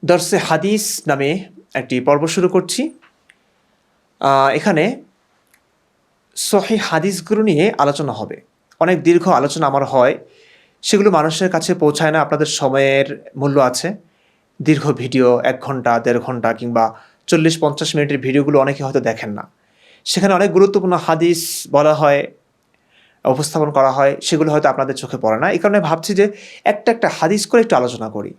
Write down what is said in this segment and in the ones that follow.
দর্সে হাদিস নামে একটি পর্ব শুরু করছি। এখানে সহিহ হাদিসগুলো নিয়ে আলোচনা হবে। অনেক দীর্ঘ আলোচনা আমার হয়, সেগুলো মানুষের কাছে পৌঁছায় না। আপনাদের সময়ের মূল্য আছে। দীর্ঘ ভিডিও 1 ঘন্টা 1.5 ঘন্টা কিংবা 40-50 মিনিটের ভিডিওগুলো অনেকে হয়তো দেখেন না। সেখানে অনেক গুরুত্বপূর্ণ হাদিস বলা হয়, উপস্থাপন করা হয়, সেগুলো হয়তো আপনাদের চোখে পড়ে না। এই কারণে ভাবছি যে একটা হাদিস করে একটু আলোচনা করি।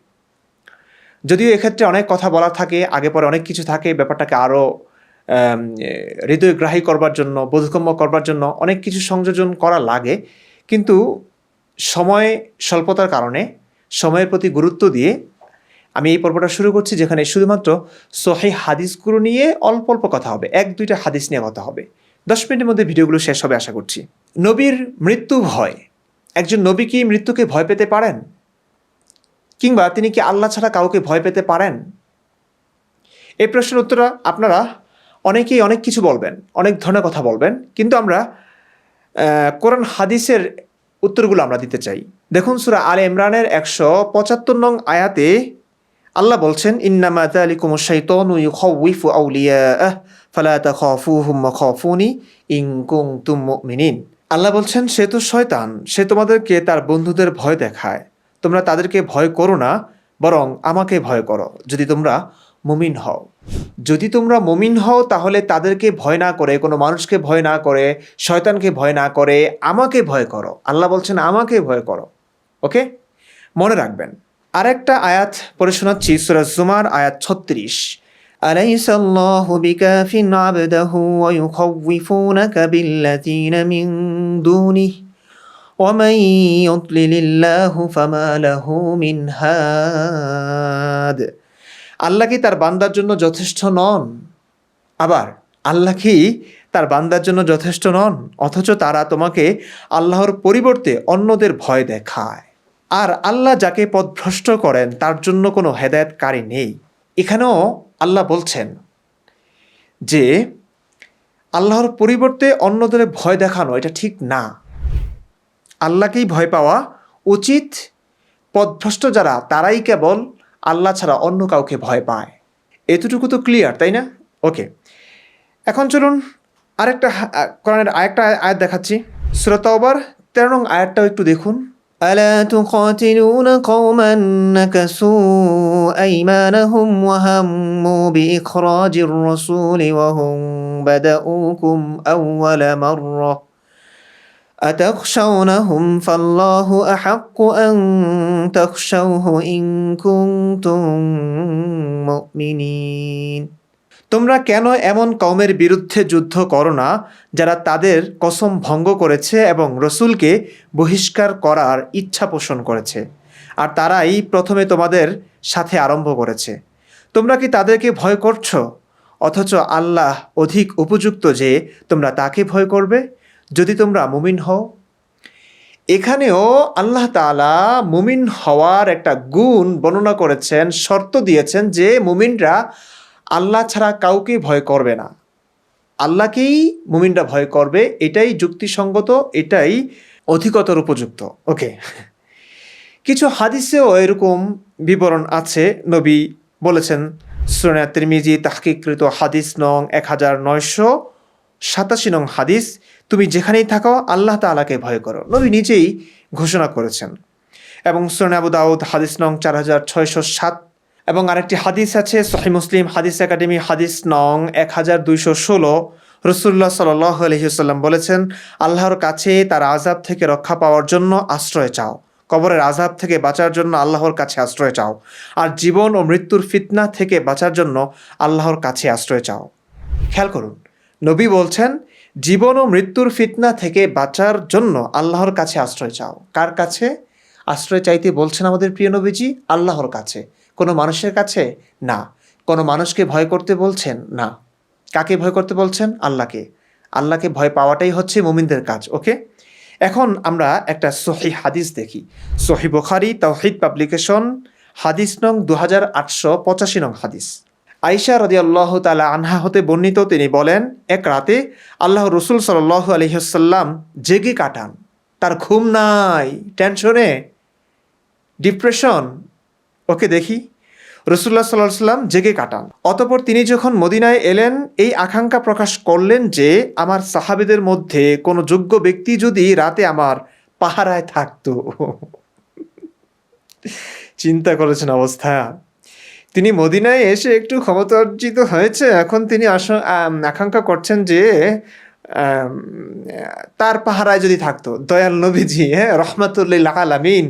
যদিও এক্ষেত্রে অনেক কথা বলা থাকে, আগে পরে অনেক কিছু থাকে, ব্যাপারটাকে আরও হৃদয়গ্রাহী করবার জন্য, বোধগম্য করবার জন্য অনেক কিছু সংযোজন করা লাগে। কিন্তু সময় স্বল্পতার কারণে সময়ের প্রতি গুরুত্ব দিয়ে আমি এই পর্বটা শুরু করছি, যেখানে শুধুমাত্র সহিহ হাদিসগুলো নিয়ে অল্প অল্প কথা হবে। 1-2টা হাদিস নিয়ে কথা হবে। 10 মিনিটের মধ্যে ভিডিওগুলো শেষ হবে আশা করছি। নবীর মৃত্যু ভয়। একজন নবী কি মৃত্যুকে ভয় পেতে পারেন? কিংবা তিনি কি আল্লাহ ছাড়া কাউকে ভয় পেতে পারেন? এই প্রশ্নের উত্তরটা আপনারা অনেকেই অনেক কিছু বলবেন, অনেক ধরনের কথা বলবেন, কিন্তু আমরা কোরআন হাদিসের উত্তরগুলো আমরা দিতে চাই। দেখুন, সূরা আলে ইমরানের 175 নং আয়াতে আল্লাহ বলছেন, ইন্নামা যালিকুমুশ শাইতানু ইউখাউইফু আউলিয়াআহ ফালা তাখাফুহুম ওয়া খাফুনি ইন কুনতুম মুমিনিন। আল্লাহ বলছেন, সে তো শয়তান, সে তোমাদেরকে তার বন্ধুদের ভয় দেখায়। তোমরা তাদেরকে ভয় করো না, বরং আমাকে ভয় করো যদি তোমরা মুমিন হও। যদি তোমরা মুমিন হও তাহলে তাদেরকে ভয় না করে, কোনো মানুষকে ভয় না করে, শয়তানকে ভয় না করে আমাকে ভয় করো। আল্লাহ বলছেন আমাকে ভয় করো। ওকে, মনে রাখবেন। আরেকটা আয়াত পড়ে শোনাচ্ছি, সূরা জুমার আয়াত 36। আলাইসাল্লাহু বিকাফিন আবদাহু ওয়া ইউখাউইফুনাকা বিল্লাযীনা মিন দুনিহি ومن يضلل الله فما له من هاد। আল্লাহ কি তার বান্দার জন্য যথেষ্ট নন? আবার আল্লাহ কি তার বান্দার জন্য যথেষ্ট নন, অথচ তারা তোমাকে আল্লাহর পরিবর্তে অন্যদের ভয় দেখায়। আর আল্লাহ যাকে পথভ্রষ্ট করেন তার জন্য কোনো হেদায়েতকারী নেই। এখানেও আল্লাহ বলছেন যে আল্লাহর পরিবর্তে অন্যদের ভয় দেখানো এটা ঠিক না। আল্লাহকেই ভয় পাওয়া উচিত। পথভ্রষ্ট যারা, তারাই কেবল আল্লাহ ছাড়া অন্য কাউকে ভয় পায়। এতটুকু তো ক্লিয়ার, তাই না? ওকে, এখন চলুন আরেকটা কোরআনের আরেকটা আয়াত দেখাচ্ছি। সূরা তাওবার 13 নং আয়াতটাও একটু দেখুন। আলা তুকাতিলুনা কওমান নাকাসু আইমানাহুম ওয়া হাম্মু বিইখরাজির রাসূলি ওয়া হুম বাদাউকুম আউওয়ালা মাররা أتخشونهم فالله أحق أن تخشوه إن كنتم مؤمنين। তোমরা কেন এমন কওমের বিরুদ্ধে যুদ্ধ করো না যারা তাদের কসম ভঙ্গ করেছে এবং রসুলকে বহিষ্কার করার ইচ্ছা পোষণ করেছে, আর তারাই প্রথমে তোমাদের সাথে আরম্ভ করেছে। তোমরা কি তাদেরকে ভয় করছো, অথচ আল্লাহ অধিক উপযুক্ত যে তোমরা তাকে ভয় করবে যদি তোমরা মুমিন হও। এখানেও আল্লাহ তাআলা মুমিন হওয়ার একটা গুণ বর্ণনা করেছেন, শর্ত দিয়েছেন যে মুমিনরা আল্লাহ ছাড়া কাউকে ভয় করবে না, আল্লাহকেই মুমিনরা ভয় করবে। এটাই যুক্তিসঙ্গত, এটাই অধিকতর উপযুক্ত। ওকে, কিছু হাদিসেও এরকম বিবরণ আছে। নবী বলেছেন, সুনান তিরমিজি তাহকিককৃত হাদিস নং 1987 নং হাদিস, তুমি যেখানেই থাকো আল্লাহ তাআলাকে ভয় করো। নবী নিজেই ঘোষণা করেছেন। এবং সুনান আবু দাউদ হাদিস নং 4607। এবং আরেকটি হাদিস আছে সহিহ মুসলিম হাদিস একাডেমি হাদিস নং 1216। রাসূলুল্লাহ সাল্লাল্লাহু আলাইহি ওয়াসাল্লাম বলেছেন, আল্লাহর কাছে তার আযাব থেকে রক্ষা পাওয়ার জন্য আশ্রয় চাও, কবরের আযাব থেকে বাঁচার জন্য আল্লাহর কাছে আশ্রয় চাও, আর জীবন ও মৃত্যুর ফিতনা থেকে বাঁচার জন্য আল্লাহর কাছে আশ্রয় চাও। খেয়াল করুন, নবী বলছেন জীবন ও মৃত্যুর ফিতনা থেকে বাঁচার জন্য আল্লাহর কাছে আশ্রয় চাও। কার কাছে আশ্রয় চাইতে বলছেন আমাদের প্রিয় নবীজি? আল্লাহর কাছে। কোনো মানুষের কাছে না। কোনো মানুষকে ভয় করতে বলছেন না। কাকে ভয় করতে বলছেন? আল্লাহকে। আল্লাহকে ভয় পাওয়াটাই হচ্ছে মুমিনদের কাজ। ওকে, এখন আমরা একটা সহিহ হাদিস দেখি। সহিহ বুখারী তাওহীদ পাবলিকেশন হাদিস নং 2885 নং হাদিস। আয়েশা রাদিয়াল্লাহু তাআলা আনহা হতে বর্ণিত, তিনি বলেন, এক রাতে আল্লাহর রাসূল সাল্লাল্লাহু আলাইহি ওয়াসাল্লাম জেগে কাটান। তার ঘুম নাই, টেনশনে, ডিপ্রেশন। ওকে দেখি। রাসূলুল্লাহ সাল্লাল্লাহু আলাইহি ওয়াসাল্লাম জেগে কাটান। অতঃপর তিনি যখন মদিনায় এলেন এই আকাঙ্ক্ষা প্রকাশ করলেন যে আমার সাহাবীদের মধ্যে কোনো যোগ্য ব্যক্তি যদি রাতে আমার পাহারায় থাকতো। চিন্তা করেছেন অবস্থা। তিনি মদিনায় এসে একটু ক্ষমতা অর্জিত হয়েছে, এখন তিনি আকাঙ্ক্ষা করছেন যে আম, তার পাহারায় যদি থাকতো দয়াল নবীজি, হ্যাঁ, রহমাতুল্লিল আলামিন,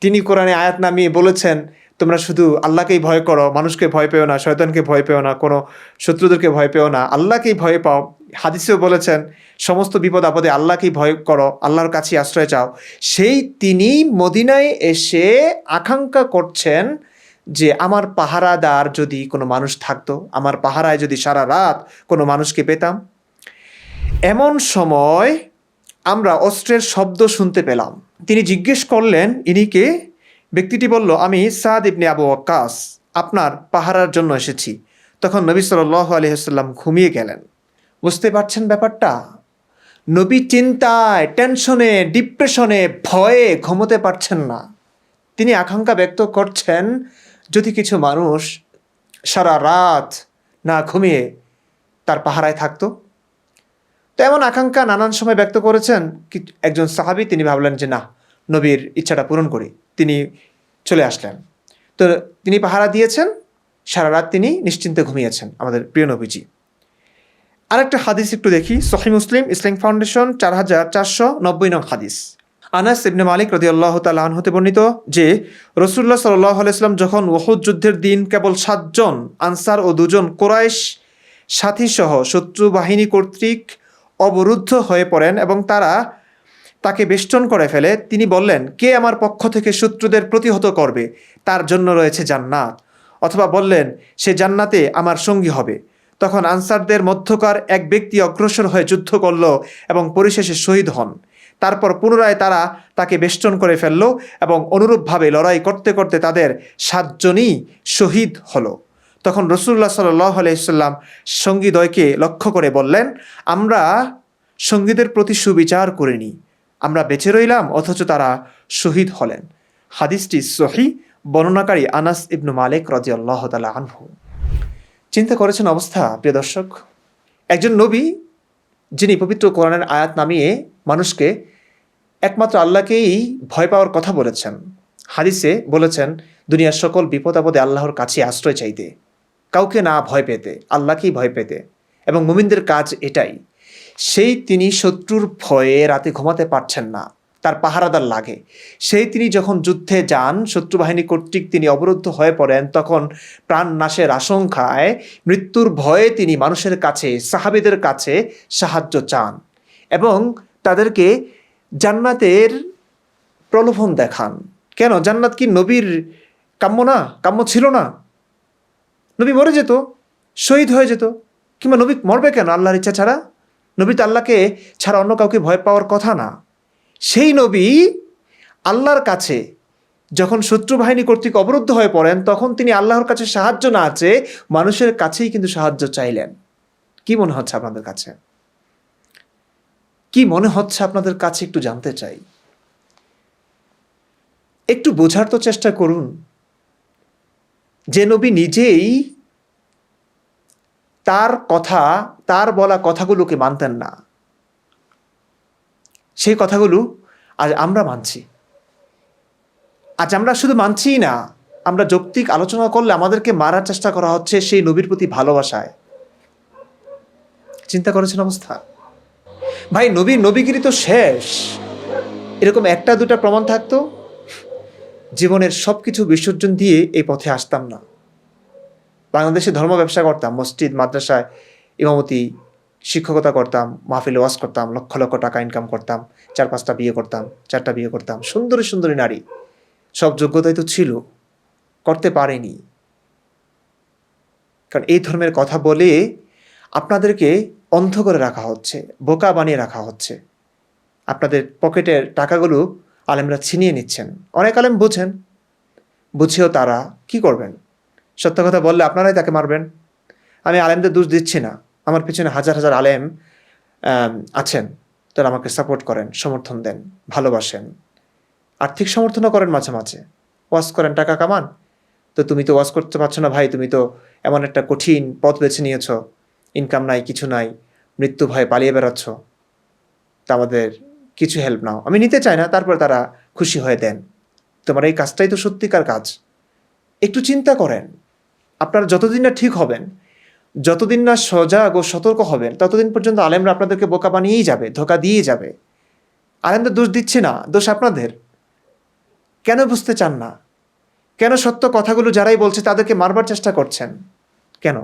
তিনি কোরআনে আয়াত নামিয়ে বলেছেন তোমরা শুধু আল্লাহকেই ভয় করো, মানুষকে ভয় পেও না, শয়তানকে ভয় পেও না, কোনো শত্রুদেরকে ভয় পেও না, আল্লাহকেই ভয় পাও। হাদিসেও বলেছেন সমস্ত বিপদ আপদে আল্লাহকেই ভয় করো, আল্লাহর কাছে আশ্রয় চাও। সেই তিনি মদিনায় এসে আকাঙ্ক্ষা করছেন যে আমার পাহারাদার যদি কোনো মানুষ থাকতো, আমার পাহারায় যদি সারা রাত কোনো মানুষকে পেতাম। এমন সময় আমরা অস্ত্রের শব্দ শুনতে পেলাম। তিনি জিজ্ঞেস করলেন ইনি কে? ব্যক্তিটি বলল, আমি সাদ ইবনে আবু ওয়াক্কাস, আপনার পাহারার জন্য এসেছি। তখন নবী সাল্লাল্লাহু আলাইহি ওয়াসাল্লাম ঘুমিয়ে গেলেন। বুঝতে পারছেন ব্যাপারটা? নবী চিন্তায়, টেনশনে, ডিপ্রেশনে, ভয়ে ঘুমোতে পারছেন না। তিনি আকাঙ্ক্ষা ব্যক্ত করছেন যদি কিছু মানুষ সারা রাত না ঘুমিয়ে তার পাহারায় থাকতো। তো এমন আকাঙ্ক্ষা নানান সময় ব্যক্ত করেছেন। একজন সাহাবী তিনি ভাবলেন যে না, নবীর ইচ্ছাটা পূরণ করি। তিনি চলে আসলেন। তো তিনি পাহারা দিয়েছেন, সারা রাত তিনি নিশ্চিন্তে ঘুমিয়েছেন আমাদের প্রিয় নবীজি। আরেকটা হাদিস একটু দেখি, সহিহ মুসলিম ইসলামিক ফাউন্ডেশন 4490 নং হাদিস। আনাস ইবনে মালিক রাদিয়াল্লাহু তাআলা আনহু হতে বর্ণিত যে রাসূলুল্লাহ সাল্লাল্লাহু আলাইহি ওয়াসাল্লাম যখন উহুদ যুদ্ধের দিন কেবল 7 জন আনসার ও 2 জন কুরাইশ সাথী সহ শত্রু বাহিনী কর্তৃক অবরুদ্ধ হয়ে পড়েন এবং তারা তাকে বেষ্টন করে ফেলে, তিনি বললেন, কে আমার পক্ষ থেকে শত্রুদের প্রতিহত করবে, তার জন্য রয়েছে জান্নাত। অথবা বললেন, সে জান্নাতে আমার সঙ্গী হবে। তখন আনসারদের মধ্যকার এক ব্যক্তি অগ্রসর হয়ে যুদ্ধ করল এবং পরিশেষে শহীদ হন। তারপর পুনরায় তারা তাকে বেষ্টন করে ফেলল এবং অনুরূপভাবে লড়াই করতে করতে তাদের 7 জনই শহীদ হলো। তখন রাসূলুল্লাহ সাল্লাল্লাহু আলাইহি ওয়াসাল্লাম সঙ্গীদ্বয়কে লক্ষ্য করে বললেন, আমরা সঙ্গীদের প্রতি সুবিচার করিনি, আমরা বেঁচে রইলাম অথচ তারা শহীদ হলেন। হাদিসটি সহিহ, বর্ণনাকারী আনাস ইবনু মালিক রাদিয়াল্লাহু তাআলা আনহু। চিন্তা করেছেন অবস্থা, প্রিয় দর্শক। একজন নবী যিনি পবিত্র কোরআনের আয়াত নামিয়ে মানুষকে একমাত্র আল্লাহকেই ভয় পাওয়ার কথা বলেছেন। হাদিসে বলেছেন দুনিয়ার সকল বিপদ আপদে আল্লাহর কাছে আশ্রয় চাইতে, কাউকে না ভয় পেতে, আল্লাহকেই ভয় পেতে, এবং মুমিনদের কাজ এটাই। সেই তিনি শত্রুর ভয়ে রাতে ঘুমাতে পারছেন না, তার পাহারাদার লাগে। সেই তিনি যখন যুদ্ধে যান, শত্রু বাহিনী কর্তৃক তিনি অবরুদ্ধ হয়ে পড়েন, তখন প্রাণ নাশের আশঙ্কায়, মৃত্যুর ভয়ে তিনি মানুষের কাছে, সাহাবীদের কাছে সাহায্য চান এবং তাদেরকে জান্নাতের প্রলোভন দেখান। কেন? জান্নাত কি নবীর কাম্য না? কাম্য ছিল না? নবী মরে যেত, শহীদ হয়ে যেত, কিংবা নবী মরবে কেন আল্লাহর ইচ্ছা ছাড়া? নবী তো আল্লাহকে ছাড়া অন্য কাউকে ভয় পাওয়ার কথা না। সেই নবী আল্লাহর কাছে যখন শত্রু বাহিনী কর্তৃক অবরুদ্ধ হয়ে পড়েন, তখন তিনি আল্লাহর কাছে সাহায্য না চেয়ে মানুষের কাছেই কিন্তু সাহায্য চাইলেন। কি মনে হচ্ছে আপনাদের কাছে? কি মনে হচ্ছে আপনাদের কাছে একটু জানতে চাই। একটু বোঝার তো চেষ্টা করুন যে নবী নিজেই তার বলা কথাগুলোকে মানতেন না, সেই কথাগুলো আজ আমরা মানছি। আজ আমরা শুধু মানছিই না, আমরা যৌক্তিক আলোচনা করলে আমাদেরকে মারার চেষ্টা করা হচ্ছে সেই নবীর প্রতি ভালোবাসায়। চিন্তা করেছেন অবস্থা? ভাই, নবীগিরি তো শেষ। এরকম একটা দুটা প্রমাণ থাকতো, জীবনের সব কিছু বিসর্জন দিয়ে এই পথে আসতাম না। বাংলাদেশে ধর্ম ব্যবসা করতাম, মসজিদ মাদ্রাসায় ইমামতি, শিক্ষকতা করতাম, মাহফিলে ওয়াজ করতাম, লক্ষ লক্ষ টাকা ইনকাম করতাম, 4-5টা বিয়ে করতাম, 4টা বিয়ে করতাম, সুন্দরী সুন্দরী নারী, সব যোগ্যতাই তো ছিল, করতে পারেনি। কারণ এই ধর্মের কথা বলে আপনাদেরকে অন্ধ করে রাখা হচ্ছে, বোকা বানিয়ে রাখা হচ্ছে। আপনাদের পকেটের টাকাগুলো আলেমরা ছিনিয়ে নিচ্ছেন। অনেক আলেম বুঝেন, বুঝেও তারা কি করবেন? সত্য কথা বললে আপনারাই তাকে মারবেন। আমি আলেমদের দোষ দিচ্ছি না, আমার পিছনে হাজার হাজার আলেম আছেন, তারা আমাকে সাপোর্ট করেন, সমর্থন দেন, ভালোবাসেন, আর্থিক সমর্থনও করেন, মাঝে মাঝে ওয়াজ করেন, টাকা কামান, তো তুমি তো ওয়াজ করতে পারছো না ভাই, তুমি তো এমন একটা কঠিন পথ বেছে নিয়েছ, ইনকাম নাই, কিছু নাই, মৃত্যু ভয়ে পালিয়ে বেড়াচ্ছ, তা আমাদের কিছু হেল্প নাও। আমি নিতে চাই না, তারপর তারা খুশি হয়ে দেন। তোমার এই কাজটাই তো সত্যিকার কাজ। একটু চিন্তা করেন, আপনারা যতদিন না ঠিক হবেন, যতদিন না সজাগ ও সতর্ক হবেন, ততদিন পর্যন্ত আলেমরা আপনাদেরকে বোকা বানিয়েই যাবে, ধোকা দিয়েই যাবে। আলেমদের দোষ দিচ্ছে না, দোষ আপনাদের। কেন বুঝতে চান না? কেন সত্য কথাগুলো যারাই বলছে তাদেরকে মারবার চেষ্টা করছেন? কেন?